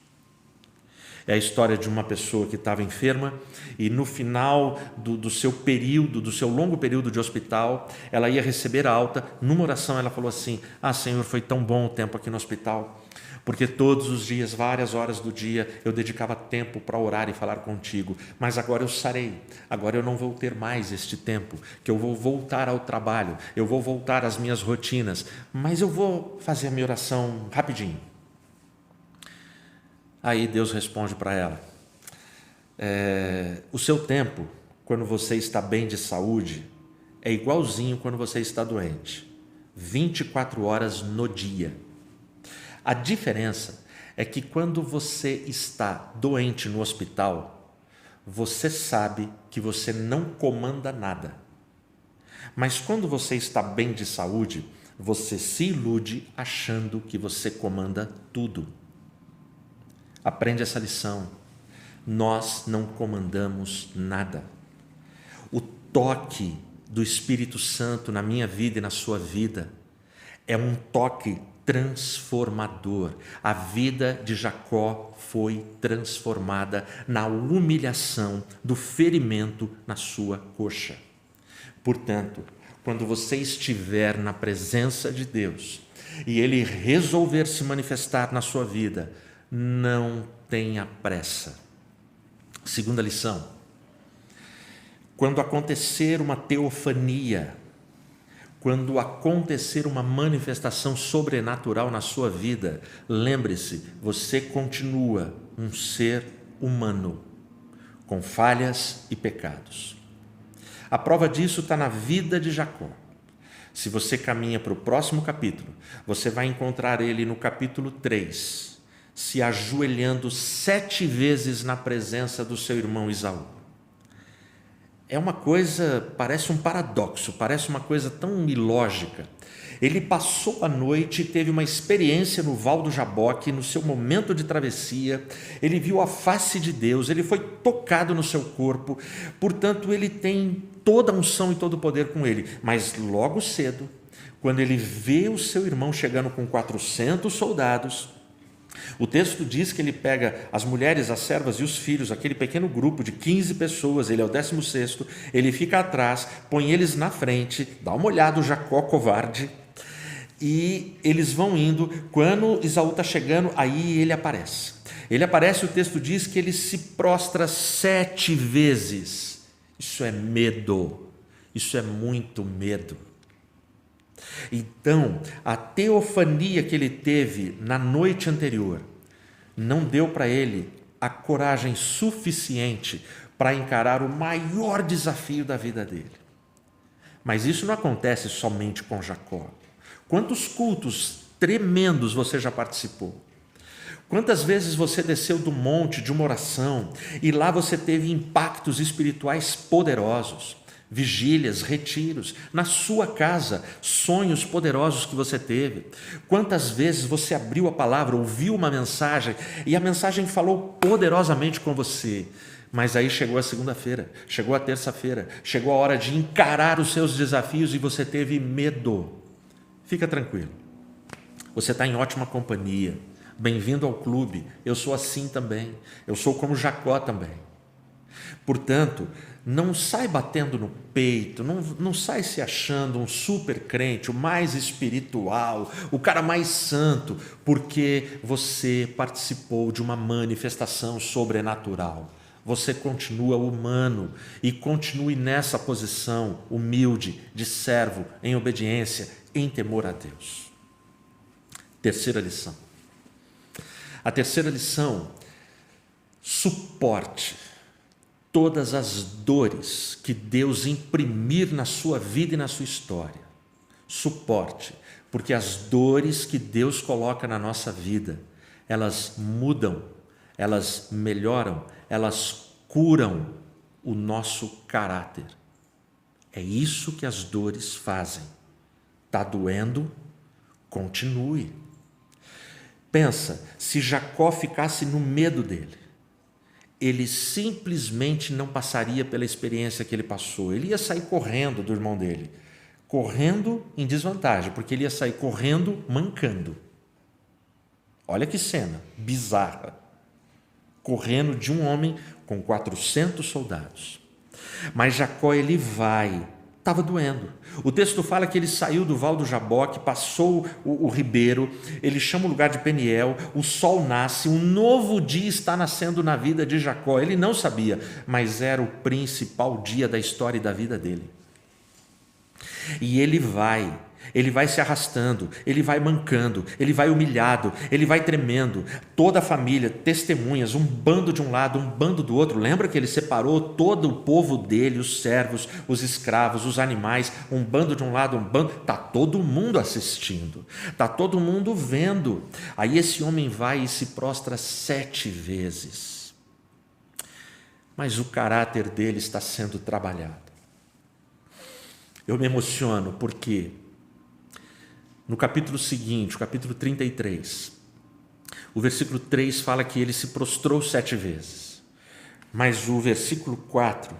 É a história de uma pessoa que estava enferma e no final do seu período, do seu longo período de hospital, ela ia receber alta. Numa oração ela falou assim: Senhor, foi tão bom o tempo aqui no hospital, porque todos os dias, várias horas do dia, eu dedicava tempo para orar e falar contigo, mas agora eu sarei, agora eu não vou ter mais este tempo, que eu vou voltar ao trabalho, eu vou voltar às minhas rotinas, mas eu vou fazer a minha oração rapidinho. Aí Deus responde para ela: o seu tempo, quando você está bem de saúde, é igualzinho quando você está doente, 24 horas no dia. A diferença é que quando você está doente no hospital, você sabe que você não comanda nada. Mas quando você está bem de saúde, você se ilude achando que você comanda tudo. Aprende essa lição. Nós não comandamos nada. O toque do Espírito Santo na minha vida e na sua vida é um toque transformador. A vida de Jacó foi transformada na humilhação do ferimento na sua coxa. Portanto, quando você estiver na presença de Deus e Ele resolver se manifestar na sua vida, não tenha pressa. Segunda lição: quando acontecer uma teofania, quando acontecer uma manifestação sobrenatural na sua vida, lembre-se, você continua um ser humano, com falhas e pecados. A prova disso está na vida de Jacó. Se você caminha para o próximo capítulo, você vai encontrar ele no capítulo 3, se ajoelhando 7 vezes na presença do seu irmão Esaú. É uma coisa, parece um paradoxo, parece uma coisa tão ilógica. Ele passou a noite e teve uma experiência no Val do Jaboque, no seu momento de travessia. Ele viu a face de Deus, ele foi tocado no seu corpo, portanto ele tem toda a unção e todo o poder com ele. Mas logo cedo, quando ele vê o seu irmão chegando com 400 soldados, o texto diz que ele pega as mulheres, as servas e os filhos, aquele pequeno grupo de 15 pessoas, ele é o 16º, ele fica atrás, põe eles na frente, dá uma olhada, o Jacó covarde, e eles vão indo. Quando Esaú está chegando, aí ele aparece. Ele aparece, o texto diz que ele se prostra 7 vezes. Isso é medo, isso é muito medo. Então, a teofania que ele teve na noite anterior não deu para ele a coragem suficiente para encarar o maior desafio da vida dele. Mas isso não acontece somente com Jacó. Quantos cultos tremendos você já participou? Quantas vezes você desceu do monte de uma oração e lá você teve impactos espirituais poderosos? Vigílias, retiros, na sua casa, sonhos poderosos que você teve. Quantas vezes você abriu a palavra, ouviu uma mensagem e a mensagem falou poderosamente com você, mas aí chegou a segunda-feira, chegou a terça-feira, chegou a hora de encarar os seus desafios e você teve medo. Fica tranquilo, você está em ótima companhia, bem-vindo ao clube, eu sou assim também, eu sou como Jacó também. Portanto, não sai batendo no peito, não sai se achando um super crente, o mais espiritual, o cara mais santo, porque você participou de uma manifestação sobrenatural. Você continua humano e continue nessa posição humilde, de servo, em obediência, em temor a Deus. Terceira lição. A terceira lição: suporte todas as dores que Deus imprimir na sua vida e na sua história. Suporte, porque as dores que Deus coloca na nossa vida, elas mudam, elas melhoram, elas curam o nosso caráter. É isso que as dores fazem. Está doendo? Continue. Pensa, se Jacó ficasse no medo dele, ele simplesmente não passaria pela experiência que ele passou. Ele ia sair correndo do irmão dele, correndo em desvantagem, porque ele ia sair correndo mancando. Olha que cena bizarra, correndo de um homem com 400 soldados. Mas Jacó, ele vai, estava doendo. O texto fala que ele saiu do Val do Jaboque, passou o ribeiro, ele chama o lugar de Peniel, o sol nasce, um novo dia está nascendo na vida de Jacó. Ele não sabia, mas era o principal dia da história e da vida dele. E ele vai, Ele vai se arrastando, ele vai mancando, ele vai humilhado, ele vai tremendo. Toda a família, testemunhas, um bando de um lado, um bando do outro. Lembra que ele separou todo o povo dele, os servos, os escravos, os animais, um bando de um lado, um bando. Está todo mundo assistindo, está todo mundo vendo. Aí esse homem vai e se prostra 7 vezes. Mas o caráter dele está sendo trabalhado. Eu me emociono porque no capítulo seguinte, o capítulo 33, o versículo 3 fala que ele se prostrou 7 vezes. Mas o versículo 4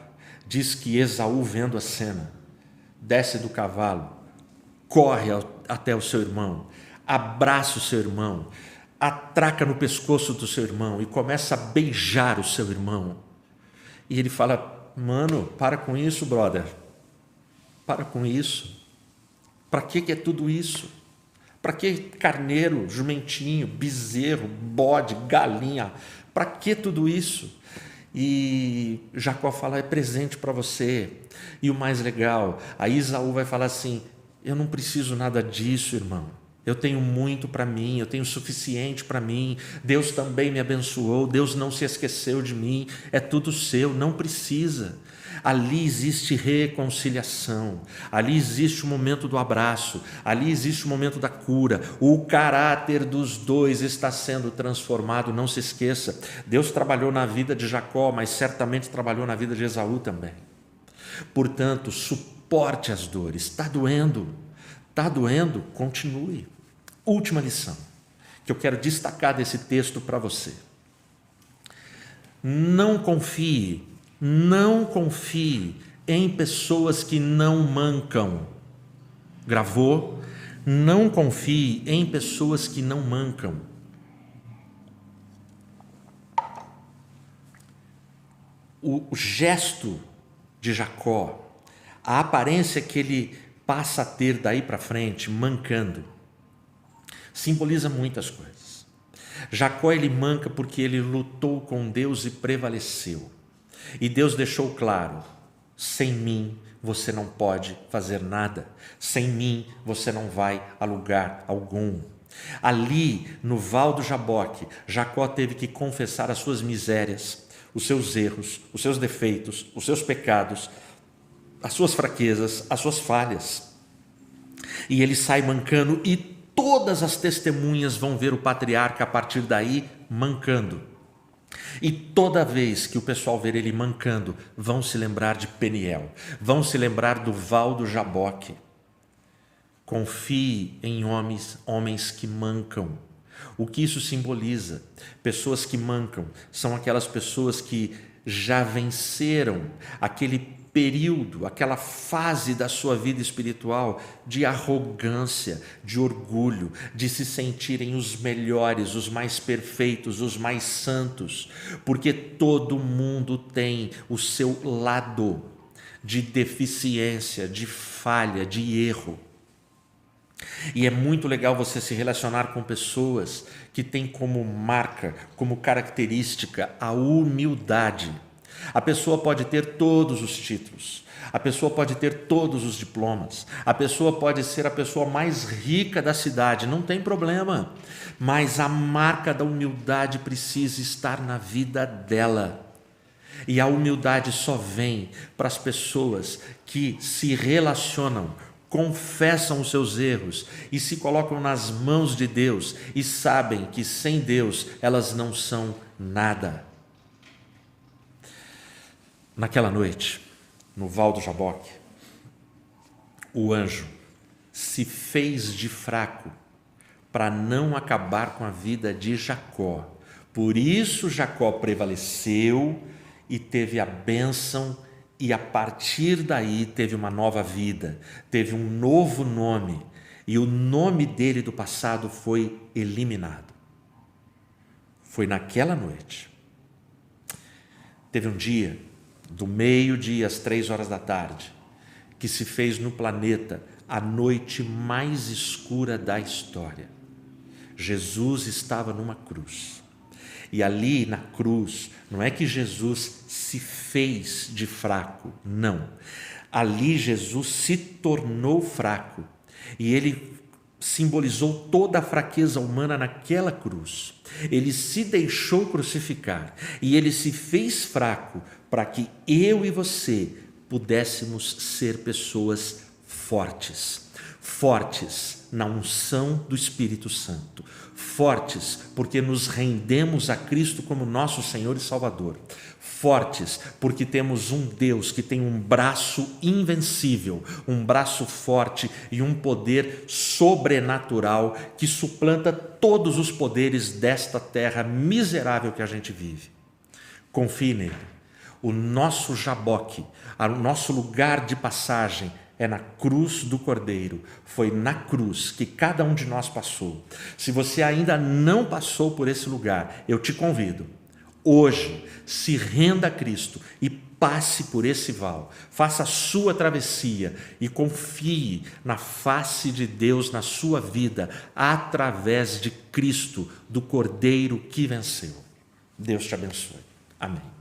diz que Esaú, vendo a cena, desce do cavalo, corre até o seu irmão, abraça o seu irmão, atraca no pescoço do seu irmão e começa a beijar o seu irmão. E ele fala: mano, para com isso, brother. Para com isso. Para que é tudo isso? Para que carneiro, jumentinho, bezerro, bode, galinha? Para que tudo isso? E Jacó fala: é presente para você. E o mais legal, aí Esaú vai falar assim: eu não preciso nada disso, irmão. Eu tenho muito para mim, eu tenho o suficiente para mim. Deus também me abençoou, Deus não se esqueceu de mim, é tudo seu, não precisa. Ali existe reconciliação, ali existe o momento do abraço, ali existe o momento da cura. O caráter dos dois está sendo transformado, não se esqueça. Deus trabalhou na vida de Jacó, mas certamente trabalhou na vida de Esaú também. Portanto, suporte as dores. Está doendo? Continue. Última lição que eu quero destacar desse texto para você. Não confie em pessoas que não mancam. Gravou? Não confie em pessoas que não mancam. O gesto de Jacó, a aparência que ele passa a ter daí para frente, mancando, simboliza muitas coisas. Jacó, ele manca porque ele lutou com Deus e prevaleceu. E Deus deixou claro: sem mim você não pode fazer nada, sem mim você não vai a lugar algum. Ali no Val do Jaboque, Jacó teve que confessar as suas misérias, os seus erros, os seus defeitos, os seus pecados, as suas fraquezas, as suas falhas. E ele sai mancando, e todas as testemunhas vão ver o patriarca a partir daí mancando. E toda vez que o pessoal ver ele mancando, vão se lembrar de Peniel, vão se lembrar do Val do Jaboque. Confie em homens que mancam. O que isso simboliza? Pessoas que mancam são aquelas pessoas que já venceram aquele período, aquela fase da sua vida espiritual de arrogância, de orgulho, de se sentirem os melhores, os mais perfeitos, os mais santos, porque todo mundo tem o seu lado de deficiência, de falha, de erro. E é muito legal você se relacionar com pessoas que têm como marca, como característica, a humildade. A pessoa pode ter todos os títulos, a pessoa pode ter todos os diplomas, a pessoa pode ser a pessoa mais rica da cidade, não tem problema, mas a marca da humildade precisa estar na vida dela. E a humildade só vem para as pessoas que se relacionam, confessam os seus erros e se colocam nas mãos de Deus e sabem que sem Deus elas não são nada. Naquela noite, no Val do Jaboque, o anjo se fez de fraco para não acabar com a vida de Jacó. Por isso Jacó prevaleceu e teve a bênção, e a partir daí teve uma nova vida, teve um novo nome, e o nome dele do passado foi eliminado. Foi naquela noite. Teve um dia, do meio-dia às 3 horas da tarde, que se fez no planeta a noite mais escura da história. Jesus estava numa cruz. E ali na cruz, não é que Jesus se fez de fraco, não. Ali Jesus se tornou fraco E ele simbolizou toda a fraqueza humana naquela cruz. Ele se deixou crucificar e ele se fez fraco para que eu e você pudéssemos ser pessoas fortes. Fortes na unção do Espírito Santo. Fortes porque nos rendemos a Cristo como nosso Senhor e Salvador. Fortes porque temos um Deus que tem um braço invencível, um braço forte e um poder sobrenatural que suplanta todos os poderes desta terra miserável que a gente vive. Confie nele. O nosso jaboque, o nosso lugar de passagem é na cruz do Cordeiro. Foi na cruz que cada um de nós passou. Se você ainda não passou por esse lugar, eu te convido. Hoje, se renda a Cristo e passe por esse val. Faça a sua travessia e confie na face de Deus na sua vida, através de Cristo, do Cordeiro que venceu. Deus te abençoe. Amém.